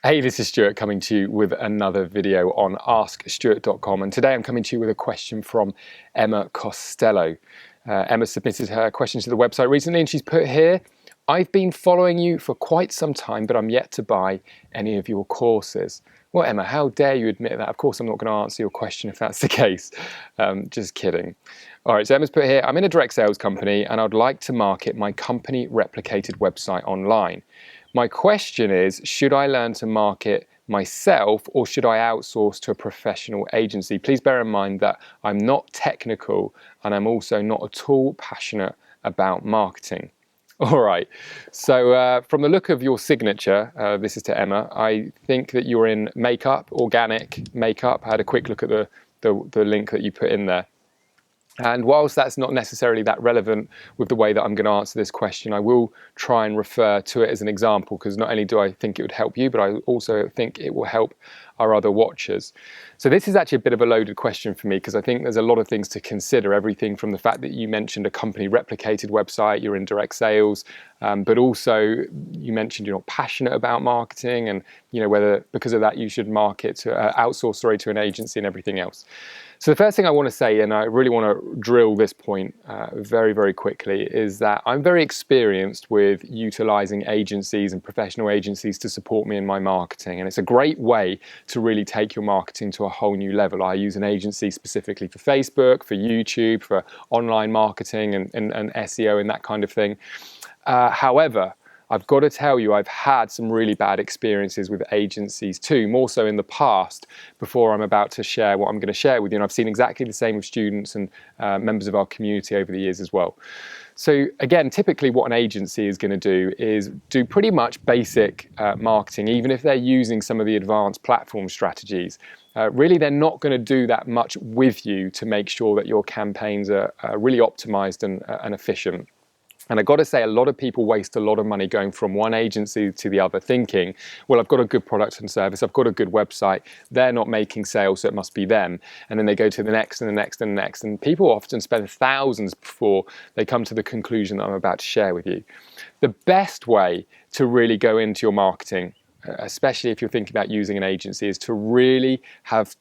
Hey, this is Stuart coming to you with another video on askstuart.com, and today I'm coming to you with a question from Emma Costello. Emma submitted her question to the website recently and she's put here, I've been following you for quite some time, but I'm yet to buy any of your courses. Well, Emma, how dare you admit that? Of course, I'm not going to answer your question if that's the case. Just kidding. All right, so Emma's put here, I'm in a direct sales company and I'd like to market my company replicated website online. My question is, should I learn to market myself or should I outsource to a professional agency? Please bear in mind that I'm not technical and I'm also not at all passionate about marketing. All right, so from the look of your signature, this is to Emma, I think that you're in makeup, organic makeup. I had a quick look at the link that you put in there. And whilst that's not necessarily that relevant with the way that I'm going to answer this question, I will try and refer to it as an example, because not only do I think it would help you, but I also think it will help our other watchers. So this is actually a bit of a loaded question for me, because I think there's a lot of things to consider, everything from the fact that you mentioned a company replicated website, you're in direct sales, but also you mentioned you're not passionate about marketing and whether because of that you should market to outsource to an agency and everything else. So the first thing I want to say, and I really want to drill this point very, very quickly, is that I'm very experienced with utilizing agencies and professional agencies to support me in my marketing. And it's a great way to really take your marketing to a whole new level. I use an agency specifically for Facebook, for YouTube, for online marketing and SEO and that kind of thing. However, I've got to tell you, I've had some really bad experiences with agencies too, more so in the past, before I'm about to share what I'm going to share with you. And I've seen exactly the same with students and members of our community over the years as well. So again, typically what an agency is going to do is do pretty much basic marketing, even if they're using some of the advanced platform strategies. Really, they're not going to do that much with you to make sure that your campaigns are really optimized and efficient. And I've got to say, a lot of people waste a lot of money going from one agency to the other thinking, well, I've got a good product and service, I've got a good website, they're not making sales, so it must be them. And then they go to the next and the next and the next. And people often spend thousands before they come to the conclusion that I'm about to share with you. The best way to really go into your marketing, especially if you're thinking about using an agency, is to really have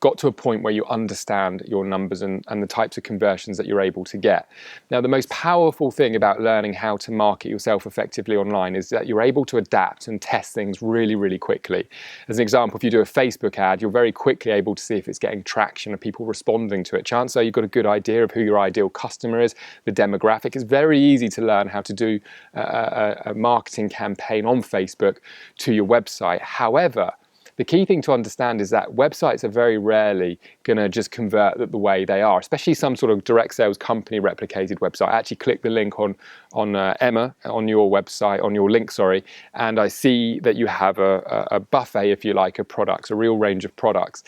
got to a point where you understand your numbers and the types of conversions that you're able to get. Now, the most powerful thing about learning how to market yourself effectively online is that you're able to adapt and test things really, really quickly. As an example, if you do a Facebook ad, you're very quickly able to see if it's getting traction and people responding to it. Chances are you've got a good idea of who your ideal customer is, the demographic. It's very easy to learn how to do a marketing campaign on Facebook to your website. However, the key thing to understand is that websites are very rarely going to just convert the way they are, especially some sort of direct sales company replicated website. I actually clicked the link on Emma, on your website, on your link, sorry, and I see that you have a buffet, if you like, of products, a real range of products.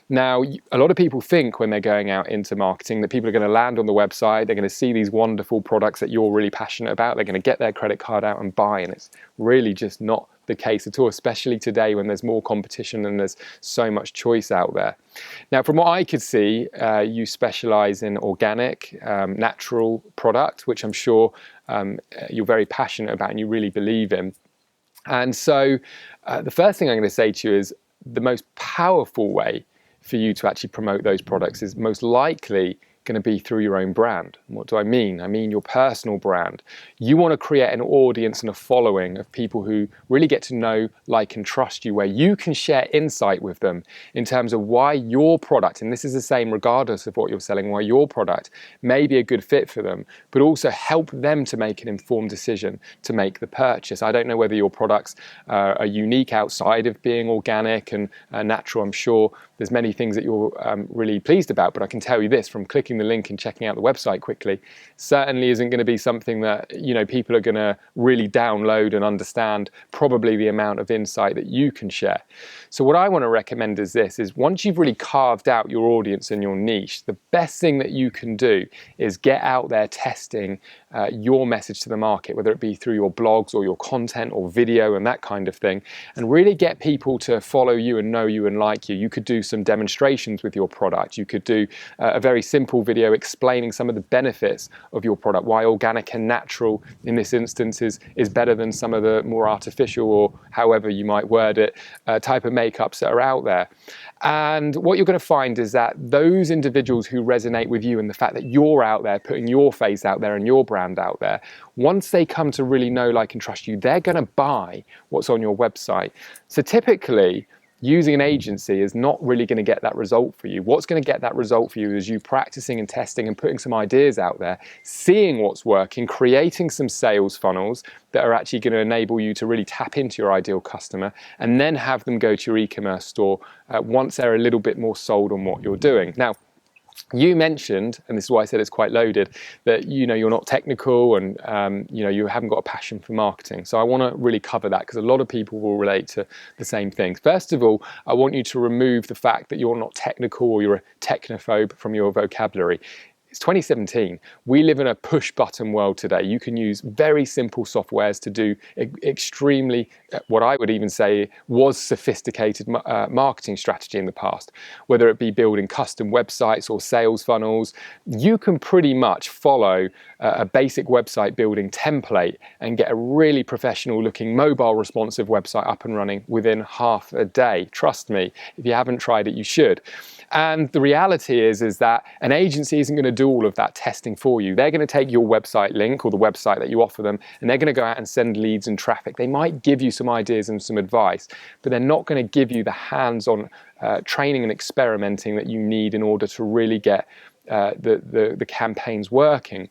Now, a lot of people think when they're going out into marketing that people are going to land on the website, they're going to see these wonderful products that you're really passionate about, they're going to get their credit card out and buy, and it's really just not the case at all, especially today when there's more competition and there's so much choice out there. Now, from what I could see, you specialize in organic, natural product, which I'm sure you're very passionate about and you really believe in. And so the first thing I'm going to say to you is the most powerful way for you to actually promote those products is most likely going to be through your own brand. And what do I mean? I mean your personal brand. You want to create an audience and a following of people who really get to know, like, and trust you, where you can share insight with them in terms of why your product, and this is the same regardless of what you're selling, why your product may be a good fit for them, but also help them to make an informed decision to make the purchase. I don't know whether your products are unique outside of being organic and natural. I'm sure there's many things that you're really pleased about, but I can tell you this, from clicking the link and checking out the website quickly, certainly isn't going to be something that people are going to really download and understand probably the amount of insight that you can share. So what I want to recommend is this, is once you've really carved out your audience and your niche, the best thing that you can do is get out there testing your message to the market, whether it be through your blogs or your content or video and that kind of thing, and really get people to follow you and know you and like you. You could do some demonstrations with your product. You could do a very simple simple video explaining some of the benefits of your product, why organic and natural in this instance is better than some of the more artificial, or however you might word it, type of makeups that are out there. And what you're going to find is that those individuals who resonate with you and the fact that you're out there putting your face out there and your brand out there, once they come to really know, like, and trust you, they're going to buy what's on your website. So typically, using an agency is not really going to get that result for you. What's going to get that result for you is you practicing and testing and putting some ideas out there, seeing what's working, creating some sales funnels that are actually going to enable you to really tap into your ideal customer, and then have them go to your e-commerce store once they're a little bit more sold on what you're doing. Now, you mentioned, and this is why I said it's quite loaded, that you're not technical and you haven't got a passion for marketing. So I want to really cover that, because a lot of people will relate to the same things. First of all, I want you to remove the fact that you're not technical or you're a technophobe from your vocabulary. It's 2017. We live in a push button world today. You can use very simple softwares to do extremely, what I would even say was sophisticated marketing strategy in the past. Whether it be building custom websites or sales funnels, you can pretty much follow a basic website building template and get a really professional looking mobile responsive website up and running within half a day. Trust me, if you haven't tried it, you should. And the reality is that an agency isn't going to do all of that testing for you. They're going to take your website link or the website that you offer them, and they're going to go out and send leads and traffic. They might give you some ideas and some advice, but they're not going to give you the hands-on training and experimenting that you need in order to really get the campaigns working.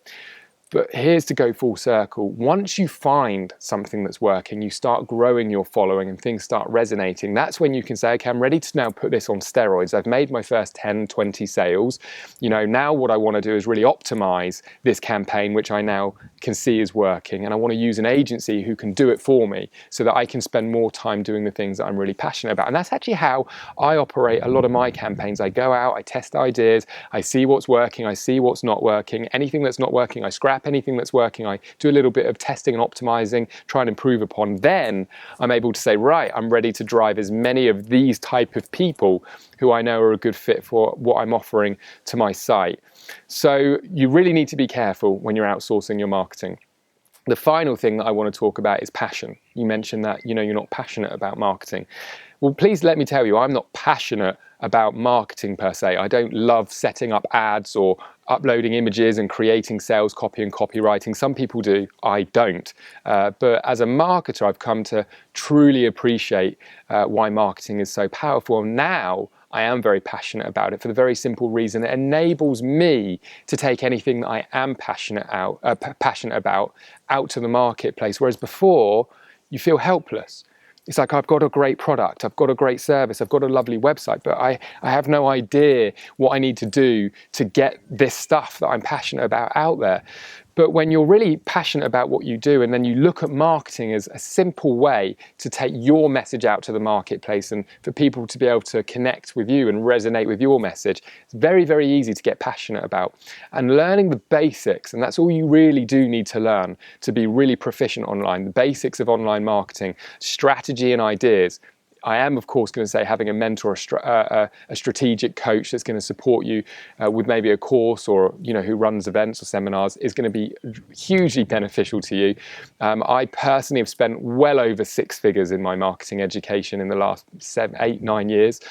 But here's to go full circle. Once you find something that's working, you start growing your following and things start resonating. That's when you can say, okay, I'm ready to now put this on steroids. I've made my first 10, 20 sales. Now what I want to do is really optimize this campaign, which I now can see is working. And I want to use an agency who can do it for me so that I can spend more time doing the things that I'm really passionate about. And that's actually how I operate a lot of my campaigns. I go out, I test ideas, I see what's working, I see what's not working. Anything that's not working, I scrap. Anything that's working, I do a little bit of testing and optimizing, try and improve upon. Then I'm able to say, right, I'm ready to drive as many of these type of people who I know are a good fit for what I'm offering to my site. So you really need to be careful when you're outsourcing your marketing. The final thing that I want to talk about is passion. You mentioned that you're not passionate about marketing. Well, please let me tell you, I'm not passionate about marketing per se. I don't love setting up ads or uploading images and creating sales copy and copywriting. Some people do, I don't. But as a marketer, I've come to truly appreciate why marketing is so powerful. And now I am very passionate about it for the very simple reason it enables me to take anything that I am passionate about out to the marketplace. Whereas before, you feel helpless. It's like, I've got a great product, I've got a great service, I've got a lovely website, but I have no idea what I need to do to get this stuff that I'm passionate about out there. But when you're really passionate about what you do, and then you look at marketing as a simple way to take your message out to the marketplace and for people to be able to connect with you and resonate with your message, it's very, very easy to get passionate about. And learning the basics, and that's all you really do need to learn to be really proficient online, the basics of online marketing, strategy and ideas. I am, of course, going to say having a mentor, a strategic coach that's going to support you with maybe a course, or who runs events or seminars, is going to be hugely beneficial to you. I personally have spent well over 6 figures in my marketing education in the last 7, 8, 9 years,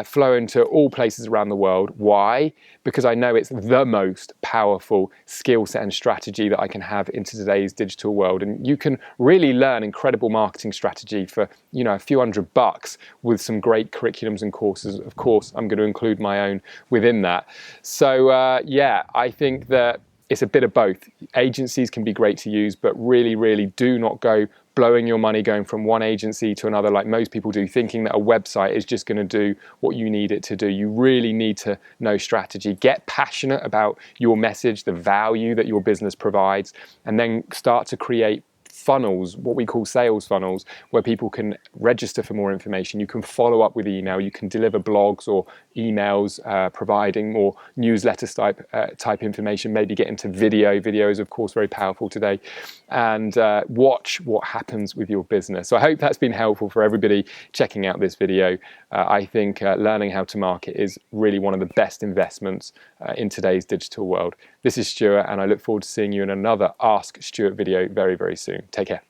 flown to all places around the world. Why? Because I know it's the most powerful skill set and strategy that I can have into today's digital world. And you can really learn incredible marketing strategy for a few $100 with some great curriculums and courses. Of course, I'm going to include my own within that. So I think that it's a bit of both. Agencies can be great to use, but really, really do not go blowing your money going from one agency to another like most people do, thinking that a website is just going to do what you need it to do. You really need to know strategy. Get passionate about your message, the value that your business provides, and then start to create funnels, what we call sales funnels, where people can register for more information. You can follow up with email, you can deliver blogs or emails, providing more newsletter type information, maybe get into video. Video is of course very powerful today, and watch what happens with your business. So I hope that's been helpful for everybody checking out this video. I think learning how to market is really one of the best investments in today's digital world. This is Stuart, and I look forward to seeing you in another Ask Stuart video very, very soon. Take care.